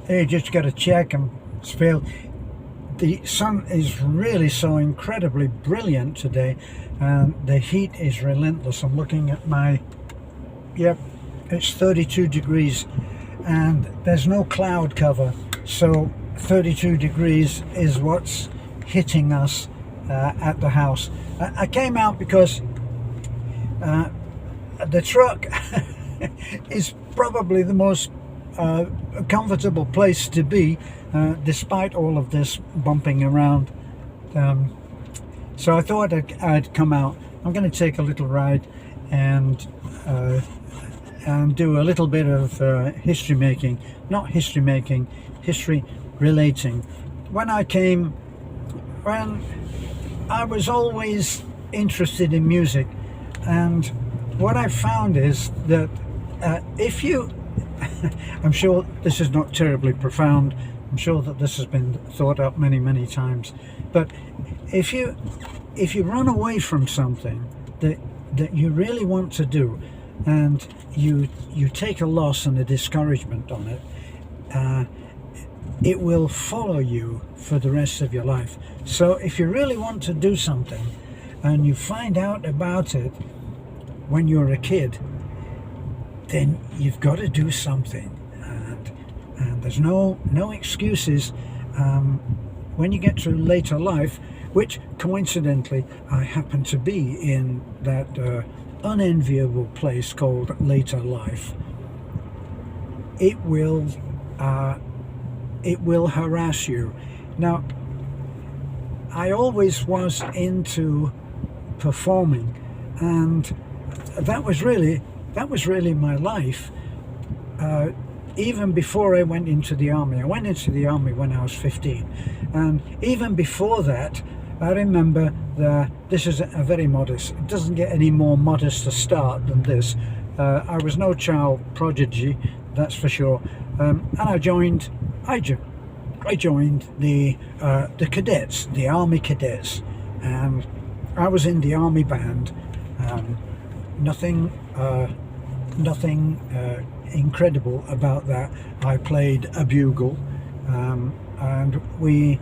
You just got to check and feel. The sun is really so incredibly brilliant today, and the heat is relentless. I'm looking at my, yep, it's 32 degrees and there's no cloud cover, so 32 degrees is what's hitting us at the house. I came out because the truck is probably the most comfortable place to be, despite all of this bumping around. So I thought I'd come out. I'm going to take a little ride and do a little bit of history making. Not history making, history relating. When I was always interested in music, and what I found is that if you I'm sure this is not terribly profound, I'm sure that this has been thought up many times, but if you run away from something that you really want to do, and you take a loss and a discouragement on it, it will follow you for the rest of your life. So if you really want to do something and you find out about it when you're a kid, then you've got to do something, and there's no excuses when you get to later life, which coincidentally I happen to be in that unenviable place called later life. It will harass you. Now, I always was into performing, and that was really my life, even before I went into the army. I went into the army when I was 15, and even before that, I remember that this is a very modest, it doesn't get any more modest a start than this. I was no child prodigy, that's for sure, and I joined the cadets, the army cadets, and I was in the army band. Nothing incredible about that. I played a bugle, and we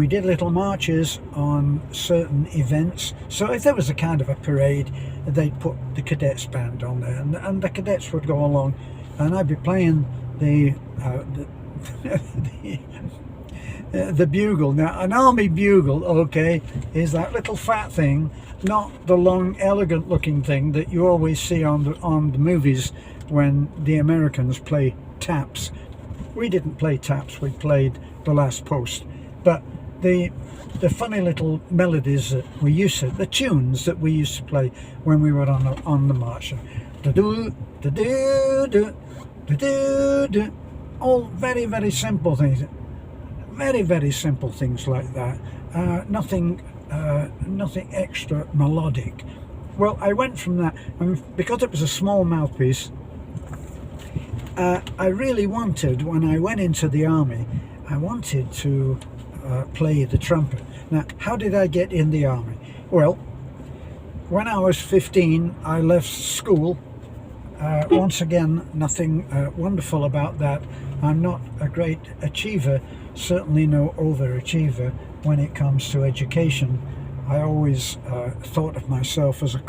did little marches on certain events. So if there was a kind of a parade, they'd put the cadets band on there, and the cadets would go along, and I'd be playing the bugle. Now, an army bugle, okay, is that little fat thing, not the long, elegant looking thing that you always see on the movies when the Americans play taps. We didn't play taps, we played the last post. But the funny little melodies that we used to, the tunes that we used to play when we were on the march, all very simple things, very simple things like that. Nothing extra melodic. Well, I went from that, and because it was a small mouthpiece, I really wanted, when I went into the army, I wanted to play the trumpet. Now, how did I get in the army? Well, when I was 15, I left school. Once again, nothing wonderful about that. I'm not a great achiever, certainly no overachiever when it comes to education. I always thought of myself as a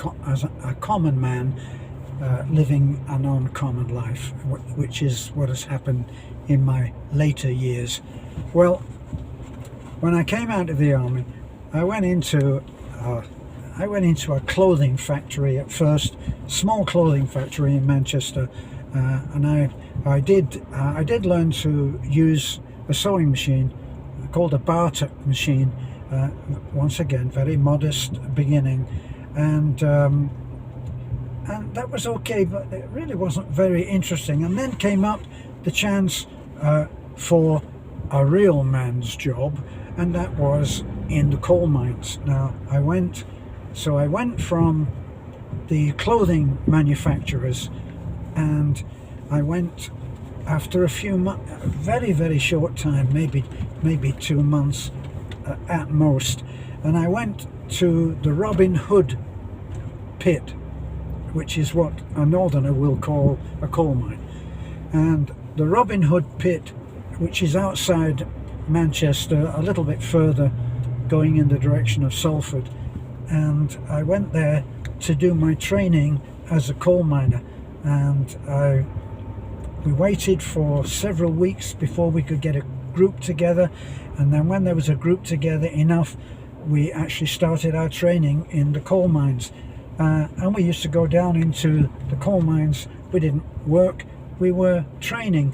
common man living an uncommon life, which is what has happened in my later years. Well, when I came out of the army, I went into a clothing factory at first, small clothing factory in Manchester, and I did learn to use a sewing machine called a Bartek machine. Once again, very modest beginning, and that was okay, but it really wasn't very interesting. And then came up the chance for a real man's job, and that was in the coal mines. Now, I went from the clothing manufacturers, and I went after a few months, very short time, maybe 2 months at most, and I went to the Robin Hood pit, which is what a northerner will call a coal mine. And the Robin Hood pit which is outside Manchester, a little bit further, going in the direction of Salford. And I went there to do my training as a coal miner, and we waited for several weeks before we could get a group together, and then when there was a group together enough, we actually started our training in the coal mines. And we used to go down into the coal mines. We didn't work, we were training,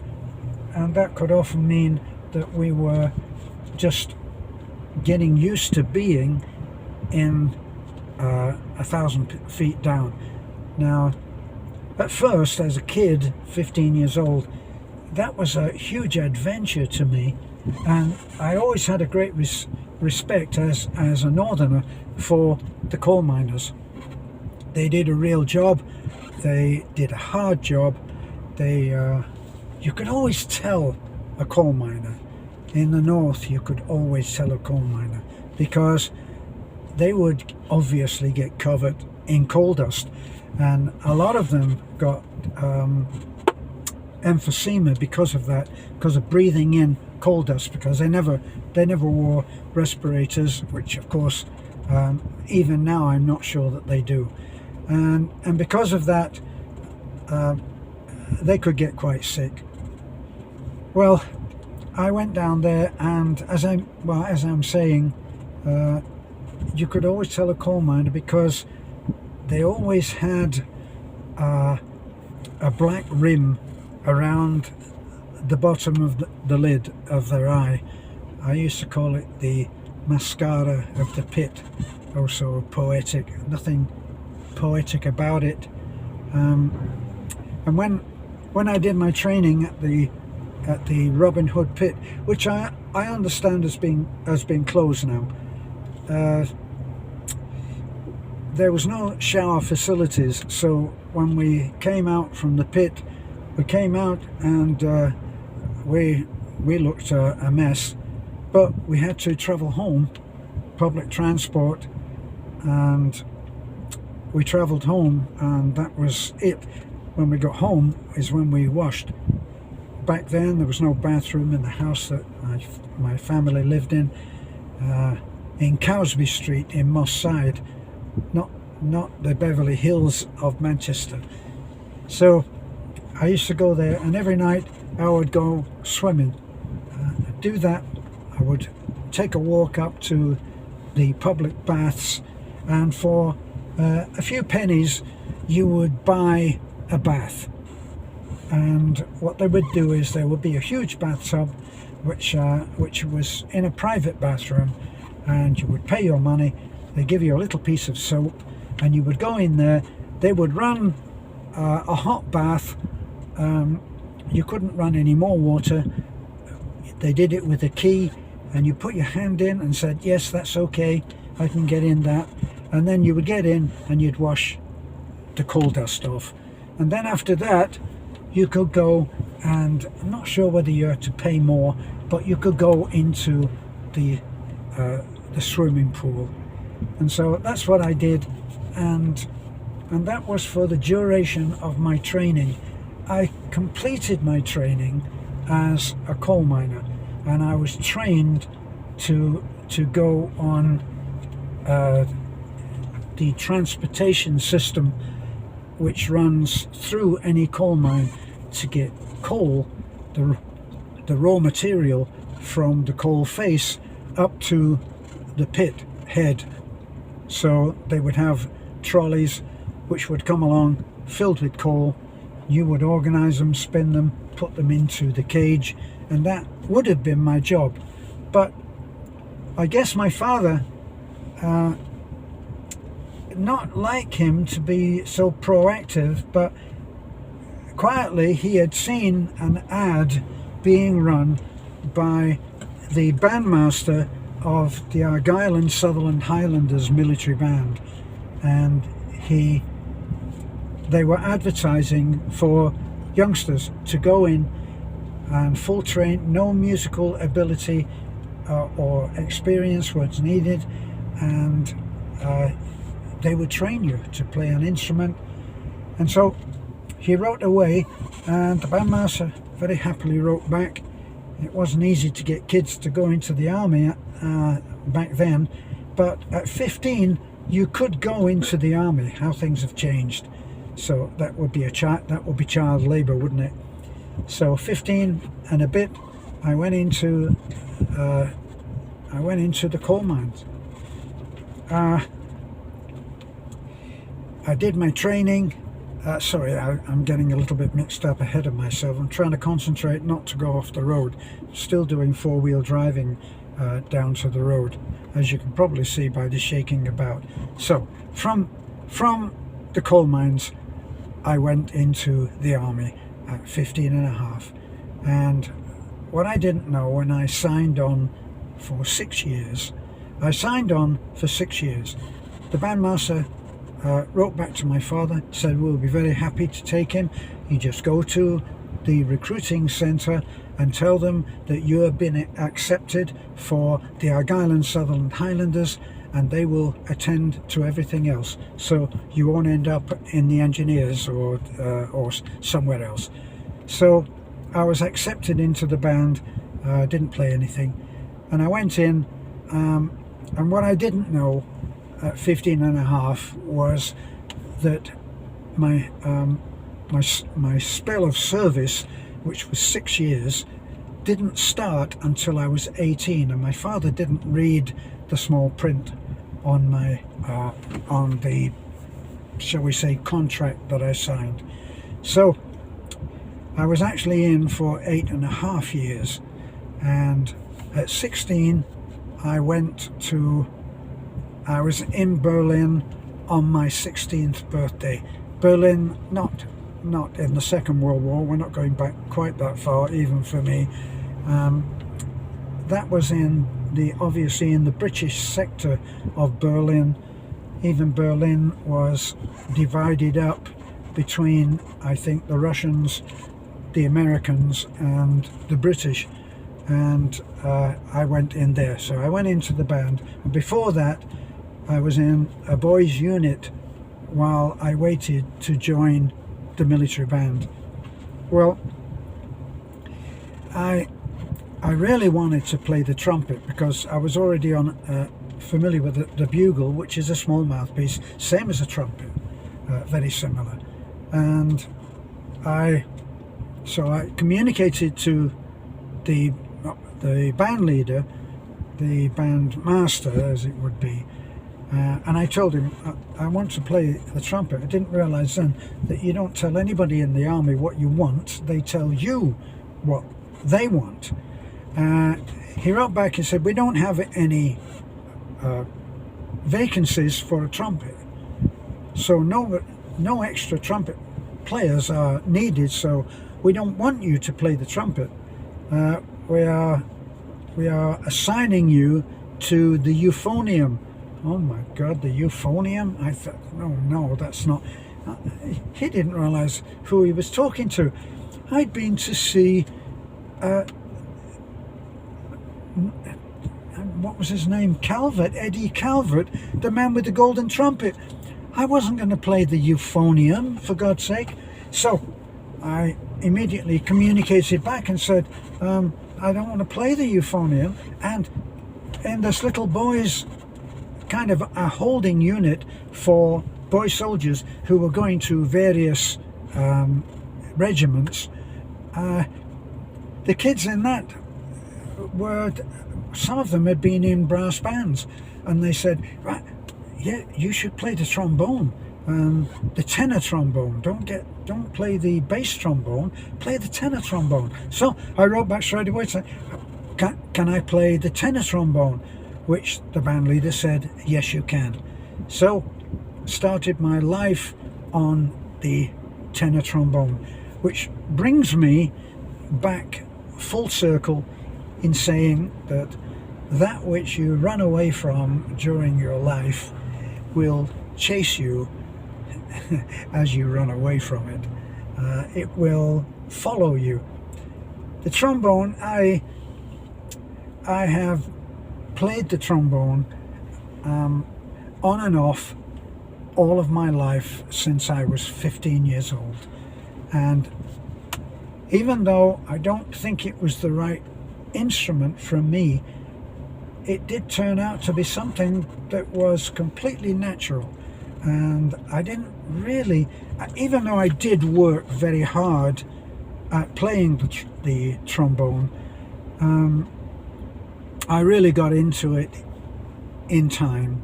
and that could often mean that we were just getting used to being in 1,000 feet down. Now, at first, as a kid, 15 years old, that was a huge adventure to me, and I always had a great respect as a northerner for the coal miners. They did a real job, they did a hard job. You could always tell a coal miner. In the north, you could always tell a coal miner, because they would obviously get covered in coal dust, and a lot of them got emphysema because of that, because of breathing in coal dust, because they never wore respirators, which of course even now I'm not sure that they do, and because of that they could get quite sick. Well, I went down there, and as I'm saying, you could always tell a coal miner because they always had a black rim around the bottom of the lid of their eye. I used to call it the mascara of the pit. Also poetic, nothing poetic about it. And when I did my training at the Robin Hood pit, which I understand has been closed now, there was no shower facilities, so when we came out from the pit, we came out and we looked a mess, but we had to travel home, public transport, and we travelled home, and that was it. When we got home is when we washed. Back then there was no bathroom in the house that my family lived in Cowsby Street in Moss Side, not the Beverly Hills of Manchester. So I used to go there, and every night I would go swimming. Do that, I would take a walk up to the public baths, and for a few pennies you would buy a bath. And what they would do is there would be a huge bathtub which was in a private bathroom, and you would pay your money. They give you a little piece of soap, and you would go in there. They would run a hot bath. You couldn't run any more water. They did it with a key, and you put your hand in and said, yes, that's okay, I can get in that. And then you would get in and you'd wash the coal dust off. And then after that, you could go, and I'm not sure whether you had to pay more, but you could go into the swimming pool. And so that's what I did, and that was for the duration of my training. I completed my training as a coal miner, and I was trained to go on the transportation system which runs through any coal mine to get coal, the raw material from the coal face, up to the pit head. So they would have trolleys which would come along filled with coal. You would organize them, spin them, put them into the cage, and that would have been my job. But I guess my father, not like him to be so proactive, but quietly he had seen an ad being run by the bandmaster of the Argyll and Sutherland Highlanders military band, and they were advertising for youngsters to go in and full train, no musical ability or experience was needed, and they would train you to play an instrument. And so he wrote away, and the bandmaster very happily wrote back, It wasn't easy to get kids to go into the army back then, but at 15 you could go into the army. How things have changed. So that would be child labour, wouldn't it? So 15 and a bit, I went into the coal mines. I did my training. Sorry, I'm getting a little bit mixed up ahead of myself. I'm trying to concentrate not to go off the road. Still doing four-wheel driving down to the road, as you can probably see by the shaking about. So from the coal mines, I went into the army at 15 and a half. And what I didn't know when I signed on for 6 years, I signed on for 6 years. The bandmaster wrote back to my father, said we'll be very happy to take him. You just go to the recruiting centre and tell them that you have been accepted for the Argyll and Sutherland Highlanders, and they will attend to everything else, so you won't end up in the engineers or somewhere else. So I was accepted into the band. Didn't play anything, and I went in, and what I didn't know at 15 and a half was that my spell of service, which was 6 years, didn't start until I was 18, and my father didn't read the small print on my on the, shall we say, contract that I signed. So I was actually in for 8.5 years, and at 16 I was in Berlin on my 16th birthday. Berlin, not in the Second World War, we're not going back quite that far, even for me. That was obviously in the British sector of Berlin. Even Berlin was divided up between, I think, the Russians, the Americans and the British, and I went in there. So I went into the band, and before that I was in a boys' unit while I waited to join the military band. Well, I really wanted to play the trumpet because I was already familiar with the bugle, which is a small mouthpiece, same as a trumpet, very similar. And so I communicated to the band leader, the band master as it would be, and I told him I want to play the trumpet. I didn't realise then that you don't tell anybody in the army what you want, they tell you what they want. He wrote back and said, we don't have any vacancies for a trumpet, so no extra trumpet players are needed, so we don't want you to play the trumpet. We are assigning you to the euphonium. Oh my God, the euphonium? I thought, no, that's not. He didn't realise who he was talking to. I'd been to see, what was his name? Calvert, Eddie Calvert, the man with the golden trumpet. I wasn't going to play the euphonium, for God's sake. So I immediately communicated back and said, I don't want to play the euphonium. And in this little boys' kind of a holding unit for boy soldiers who were going to various regiments, the kids in that some of them had been in brass bands, and they said, right, yeah, you should play the trombone, the tenor trombone. Don't play the bass trombone, play the tenor trombone. So I wrote back straight away saying, can I play the tenor trombone? Which the band leader said, yes, you can. So started my life on the tenor trombone, which brings me back full circle in saying that which you run away from during your life will chase you as you run away from it. It will follow you. The trombone, I have played the trombone on and off all of my life since I was 15 years old, and even though I don't think it was the right instrument from me, it did turn out to be something that was completely natural. And I didn't really, even though I did work very hard at playing the trombone, I really got into it in time.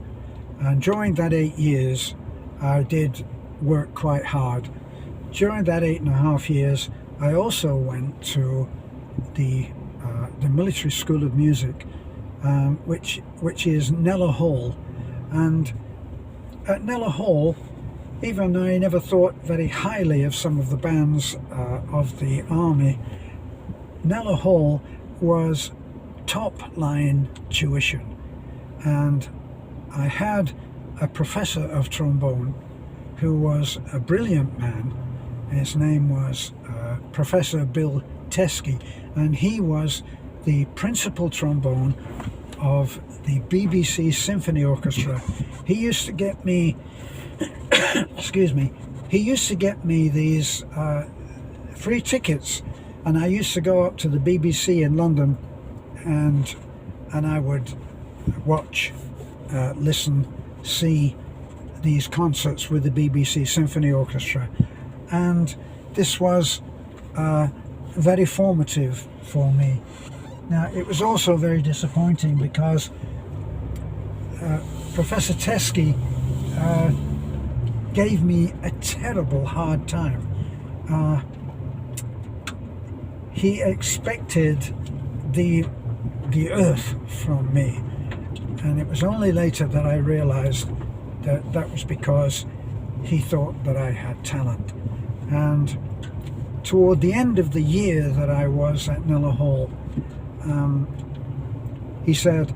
And during that 8 years, I did work quite hard. During that 8.5 years, I also went to the Military School of Music, which is Kneller Hall. And at Kneller Hall, even though I never thought very highly of some of the bands of the army, Kneller Hall was top line tuition. And I had a professor of trombone who was a brilliant man. His name was Professor Bill Teske, and he was the principal trombone of the BBC Symphony Orchestra. He used to get me excuse me, he used to get me these free tickets, and I used to go up to the BBC in London, and I would watch, listen, see these concerts with the BBC Symphony Orchestra. And this was very formative for me. Now, it was also very disappointing because Professor Teske gave me a terrible hard time. He expected the earth from me, and it was only later that I realized that that was because he thought that I had talent. And toward the end of the year that I was at Kneller Hall, he said,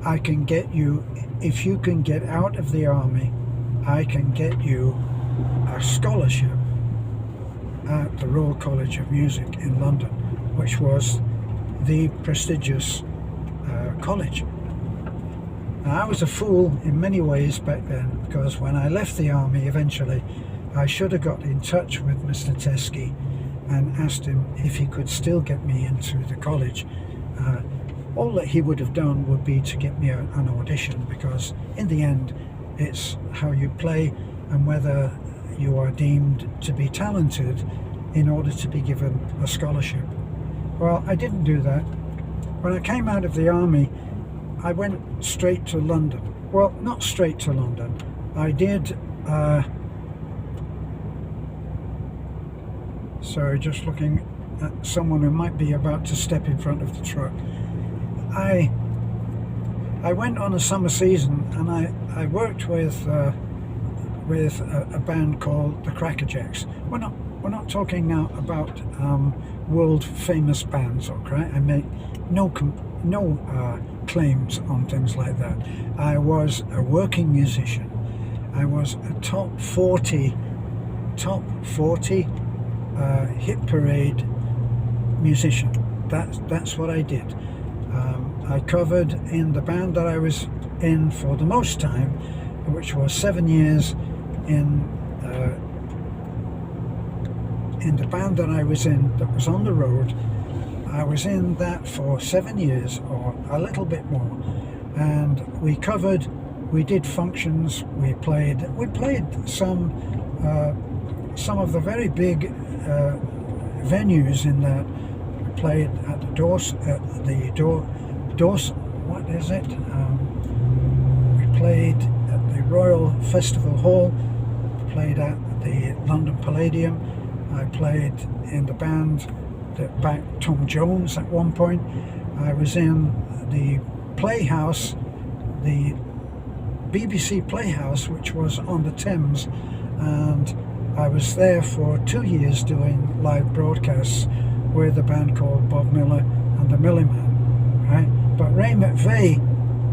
I can get you, if you can get out of the army, I can get you a scholarship at the Royal College of Music in London, which was the prestigious college. Now, I was a fool in many ways back then, because when I left the army eventually, I should have got in touch with Mr. Teske and asked him if he could still get me into the college. All that he would have done would be to get me an audition, because in the end it's how you play and whether you are deemed to be talented in order to be given a scholarship. Well, I didn't do that. When I came out of the army, I went straight to London. Well, not straight to London. I did sorry, just looking at someone who might be about to step in front of the truck. I went on a summer season, and I worked with a band called the Crackerjacks. We're not talking now about world famous bands, okay? I make no claims on things like that. I was a working musician. I was a top 40 hit parade musician. That's what I did. I covered in the band that I was in for the most time, which was 7 years. In the band that I was in, that was on the road, I was in that for 7 years or a little bit more, and we covered, we did functions, we played some of the very big venues in that. We played at what is it? We played at the Royal Festival Hall, played at the London Palladium. I played in the band that backed Tom Jones at one point. I was in the Playhouse, the BBC Playhouse, which was on the Thames, and I was there for 2 years doing live broadcasts with a band called Bob Miller and the Milliman, right? But Ray McVeigh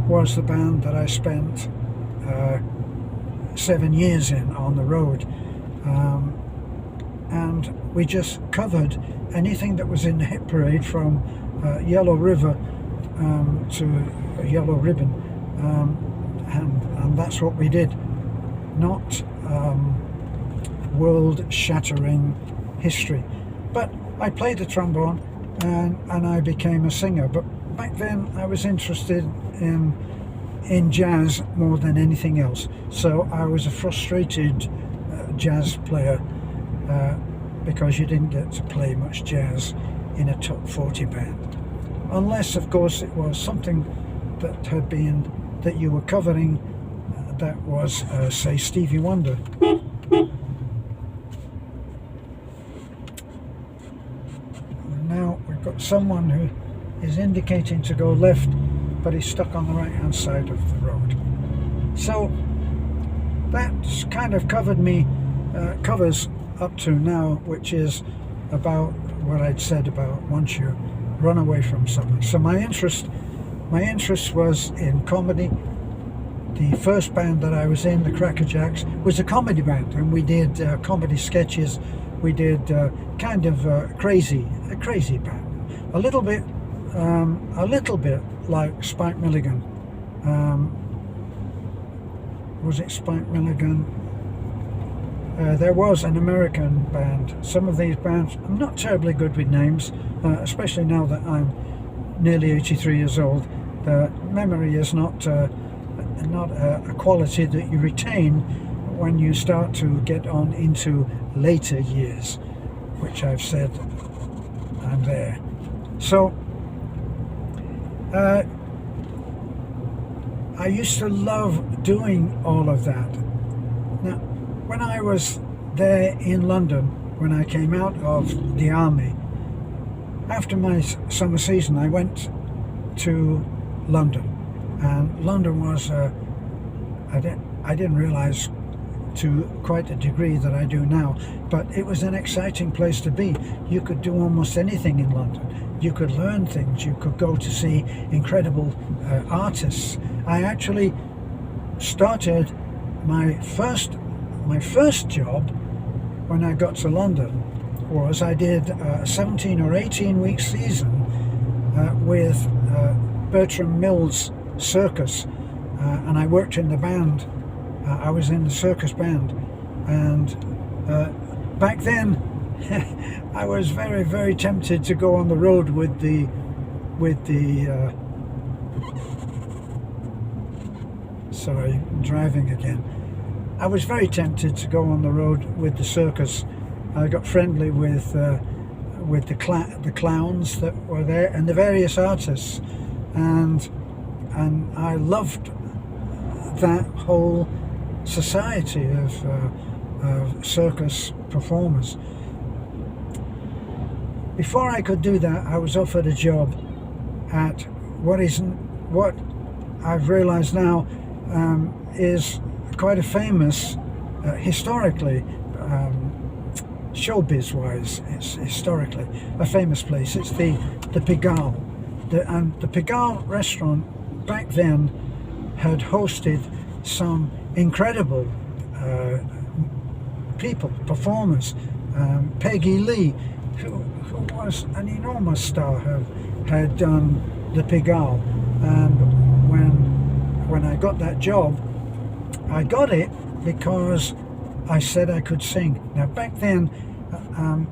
was the band that I spent 7 years in on the road, and we just covered anything that was in the hit parade from Yellow River to Yellow Ribbon, and that's what we did. Not world-shattering history, but I played the trombone, and I became a singer. But back then I was interested in jazz more than anything else. So I was a frustrated jazz player because you didn't get to play much jazz in a top 40 band. Unless, of course, it was something that you were covering that was, say, Stevie Wonder. Now we've got someone who is indicating to go left, but he's stuck on the right hand side of the road. So that's kind of covers up to now, which is about what I'd said about once you run away from someone. So my interest was in comedy. The first band that I was in, the Crackerjacks, was a comedy band, and we did comedy sketches. We did kind of a crazy band, a little bit like Spike Milligan. Was it Spike Milligan? There was an American band. Some of these bands, I'm not terribly good with names, especially now that I'm nearly 83 years old. The memory is not a quality that you retain when you start to get on into later years, which I've said I'm there. So I used to love doing all of that. Now, when I was there in London, when I came out of the army, after my summer season, I went to London, and London was I didn't realise to quite a degree that I do now, but it was an exciting place to be. You could do almost anything in London. You could learn things. You could go to see incredible artists. I actually started my first job when I got to London was I did a 17 or 18 week season with Bertram Mills Circus, and I worked in the band. I was in the circus band, and back then I was very, very tempted to go on the road with the sorry, I'm driving again. I was very tempted to go on the road with the circus. I got friendly with the clowns that were there and the various artists, and I loved that whole society of circus performers. Before I could do that, I was offered a job at what I've realized now is quite a famous, historically, showbiz wise, it's historically a famous place. It's the Pigalle, and the Pigalle restaurant back then had hosted some incredible people, performers. Peggy Lee, who was an enormous star, had done the Pigalle, and when I got that job, I got it because I said I could sing. Now back then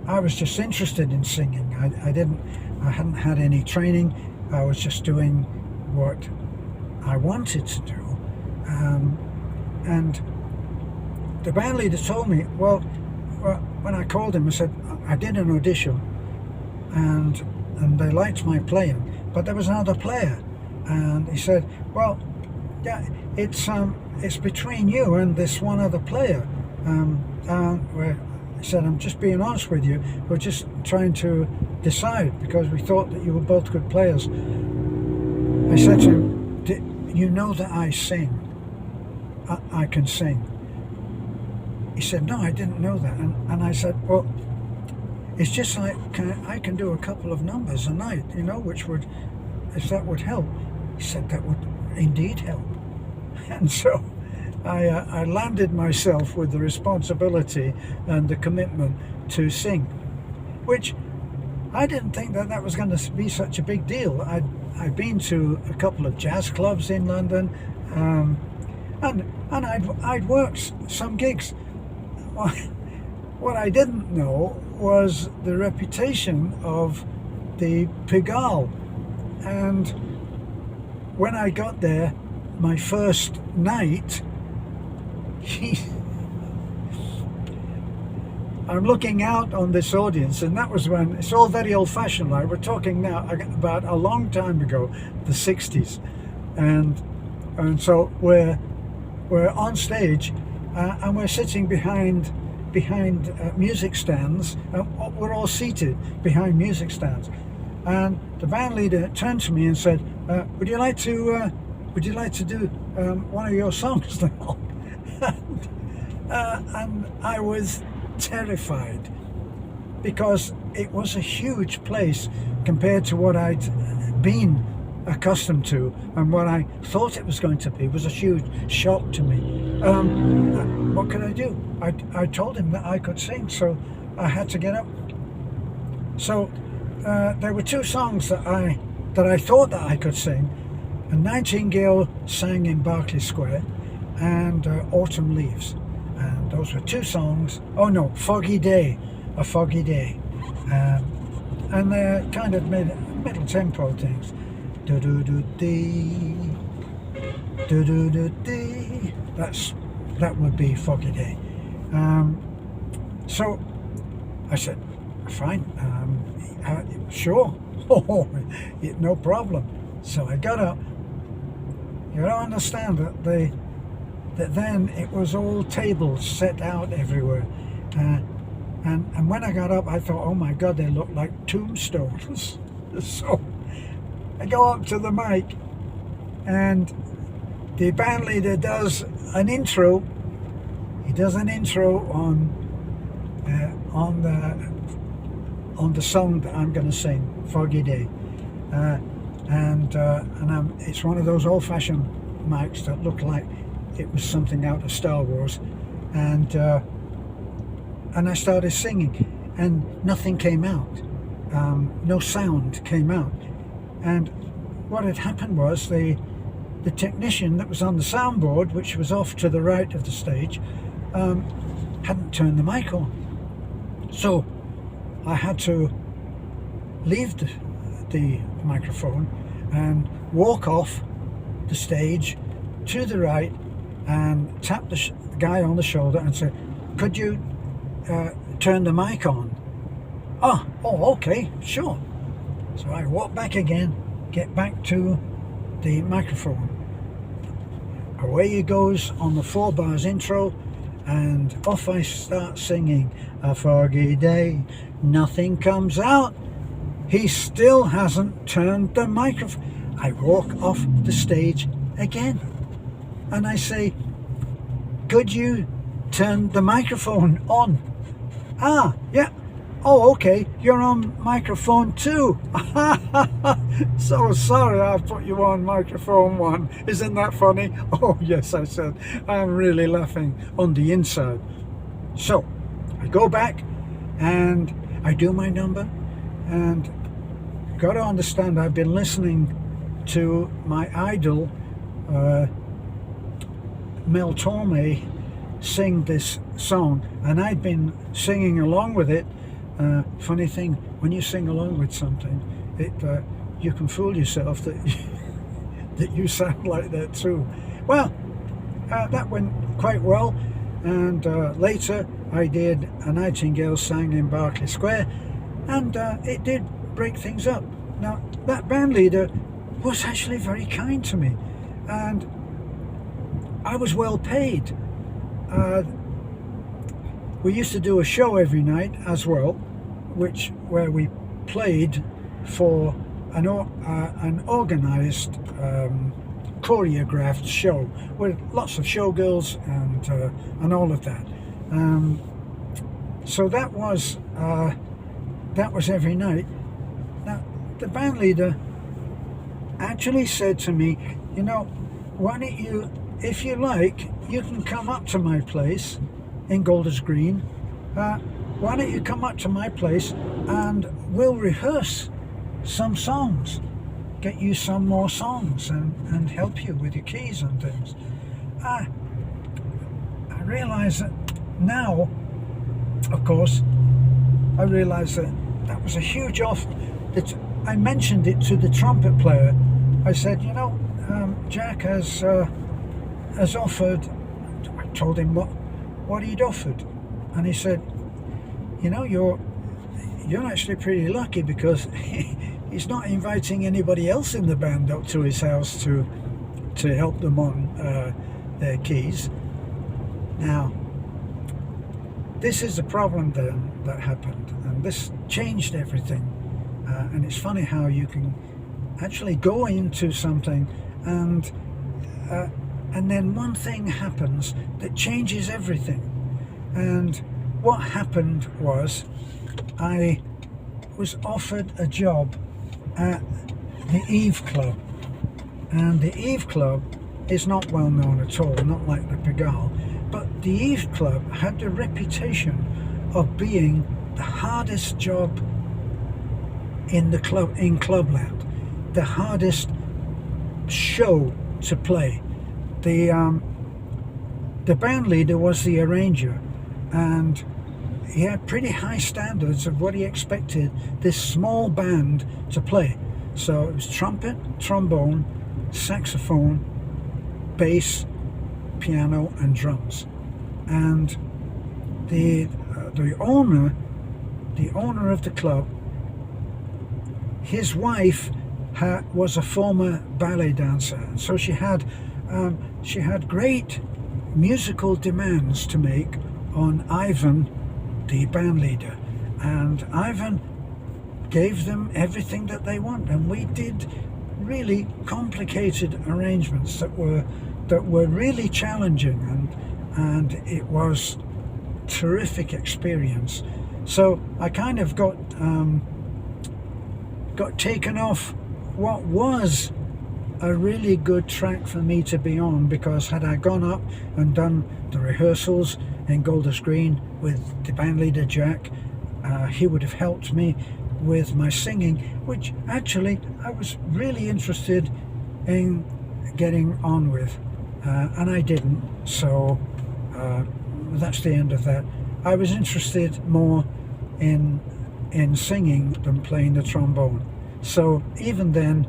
I was just interested in singing. I hadn't had any training. I was just doing what I wanted to do, and the band leader told me, well, when I called him, I said I did an audition, and they liked my playing, but there was another player, and he said, well, yeah, it's between you and this one other player. He said, I'm just being honest with you, we're just trying to decide because we thought that you were both good players. I said to him, you know that I sing, I can sing. He said, no, I didn't know that. And I said, well, it's just like I can do a couple of numbers a night, you know, which would, if that would help. He said, that would indeed help. And so I landed myself with the responsibility and the commitment to sing, which I didn't think that was going to be such a big deal. I'd been to a couple of jazz clubs in London, and I'd worked some gigs. What I didn't know was the reputation of the Pigalle. And when I got there, my first night, I'm looking out on this audience, and that was when it's all very old-fashioned. Like we're talking now about a long time ago, the 60s, and so we're on stage, and we're sitting behind music stands. We're all seated behind music stands, and the band leader turned to me and said, "Would you like to do one of your songs now?" And I was terrified, because it was a huge place compared to what I'd been accustomed to, and what I thought it was going to be was a huge shock to me. What could I do? I told him that I could sing, so I had to get up. So there were two songs that I thought that I could sing. A Nightingale Sang in Berkeley Square and Autumn Leaves. And those were two songs. Oh no, Foggy Day, A Foggy Day. And they're kind of middle tempo things. Do do do dee, do do do dee. That would be Foggy Day. So I said, fine, sure, no problem. So I got up. You don't understand that then it was all tables set out everywhere, and when I got up, I thought, oh my God, they look like tombstones. So I go up to the mic, and the band leader does an intro. He does an intro on the song that I'm going to sing, Foggy Day, and it's one of those old-fashioned mics that look like it was something out of Star Wars, and I started singing, and nothing came out. No sound came out. And what had happened was the technician that was on the soundboard, which was off to the right of the stage, hadn't turned the mic on. So I had to leave the microphone and walk off the stage to the right and tap the guy on the shoulder and say, "Could you turn the mic on?" Oh, okay, sure. So I walk back again, get back to the microphone. Away he goes on the 4 bars intro, and off I start singing, "A foggy day, nothing comes out." He still hasn't turned the microphone. I walk off the stage again, and I say, "Could you turn the microphone on?" "Ah, yeah. Oh, okay, you're on microphone 2. So sorry I put you on microphone 1. Isn't that funny?" "Oh, yes," I said. I'm really laughing on the inside. So I go back and I do my number, and you've got to understand, I've been listening to my idol, Mel Torme, sing this song, and I'd been singing along with it. Funny thing, when you sing along with something, you can fool yourself that you sound like that too. Well, that went quite well, and later I did A Nightingale Sang in Berkeley Square, and it did break things up. Now, that band leader was actually very kind to me, and I was well paid. We used to do a show every night as well, where we played for an organised, choreographed show with lots of showgirls and all of that. So that was every night. Now, the band leader actually said to me, "You know, why don't you, if you like, you can come up to my place in Golders Green. Why don't you come up to my place and we'll rehearse some songs, get you some more songs, and help you with your keys and things." I realise that now, of course, I realise that was a huge offer. I mentioned it to the trumpet player. I said, you know, Jack has offered. I told him what he'd offered, and he said, you know, you're actually pretty lucky, because he's not inviting anybody else in the band up to his house to help them on their keys. Now, this is the problem then that happened, and this changed everything. And it's funny how you can actually go into something and then one thing happens that changes everything. And what happened was, I was offered a job at the Eve Club, and the Eve Club is not well known at all, not like the Pigalle, but the Eve Club had the reputation of being the hardest job in clubland, the hardest show to play. The band leader was the arranger, and he had pretty high standards of what he expected this small band to play. So it was trumpet, trombone, saxophone, bass, piano and drums. And the owner of the club, his wife was a former ballet dancer, and so she had great musical demands to make on Ivan, the band leader, and Ivan gave them everything that they want, and we did really complicated arrangements that were really challenging, and it was terrific experience. So I kind of got taken off what was a really good track for me to be on, because had I gone up and done the rehearsals in Golders Green with the bandleader Jack, he would have helped me with my singing, which actually I was really interested in getting on with, and I didn't, so that's the end of that. I was interested more in singing than playing the trombone. So even then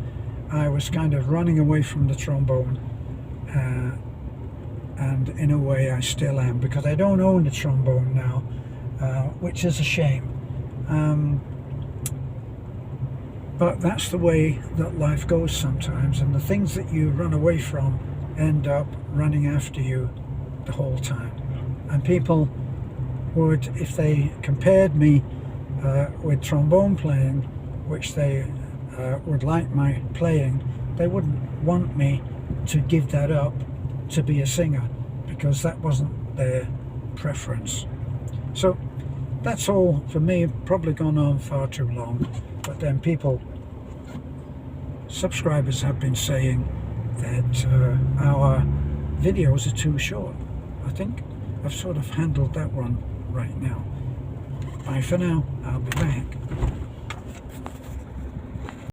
I was kind of running away from the trombone, and in a way I still am, because I don't own a trombone now, which is a shame. But that's the way that life goes sometimes, and the things that you run away from end up running after you the whole time. And people would, if they compared me with trombone playing, which they would like my playing, they wouldn't want me to give that up to be a singer, because that wasn't their preference. So that's all for me. Probably gone on far too long, but then subscribers have been saying that our videos are too short. I think I've sort of handled that one right now. Bye for now. I'll be back.